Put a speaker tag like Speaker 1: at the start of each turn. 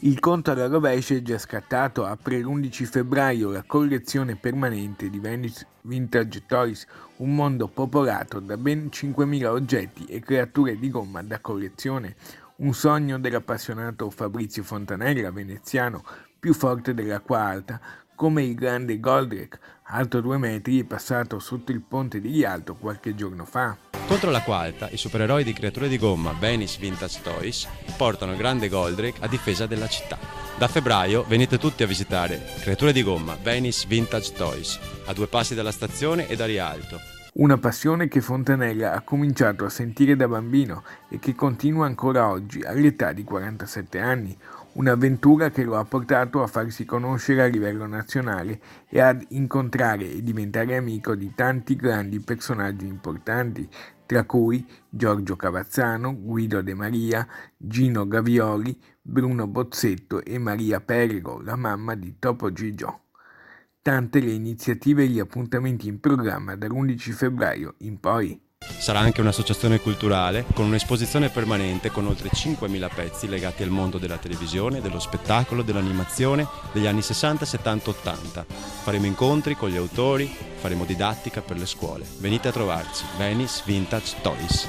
Speaker 1: Il conto alla rovescia è già scattato. Apre l'11 febbraio la collezione permanente di Venice Vintage Toys, un mondo popolato da ben 5.000 oggetti e creature di gomma da collezione. Un sogno dell'appassionato Fabrizio Fontanella, veneziano, più forte dell'acqua alta, come il grande Goldrake, alto 2 metri e passato sotto il ponte di Rialto qualche giorno fa.
Speaker 2: Contro l'acqua alta, i supereroi di creature di gomma Venice Vintage Toys portano il grande Goldrake a difesa della città. Da febbraio venite tutti a visitare creature di gomma Venice Vintage Toys, a 2 passi dalla stazione e da Rialto.
Speaker 1: Una passione che Fontanella ha cominciato a sentire da bambino e che continua ancora oggi, all'età di 47 anni. Un'avventura che lo ha portato a farsi conoscere a livello nazionale e ad incontrare e diventare amico di tanti grandi personaggi importanti, tra cui Giorgio Cavazzano, Guido De Maria, Gino Gavioli, Bruno Bozzetto e Maria Perego, la mamma di Topo Gigio. Tante le iniziative e gli appuntamenti in programma dall'11 febbraio in poi.
Speaker 2: Sarà anche un'associazione culturale con un'esposizione permanente con oltre 5.000 pezzi legati al mondo della televisione, dello spettacolo, dell'animazione degli anni 60, 70, 80. Faremo incontri con gli autori, faremo didattica per le scuole. Venite a trovarci, Venice Vintage Toys.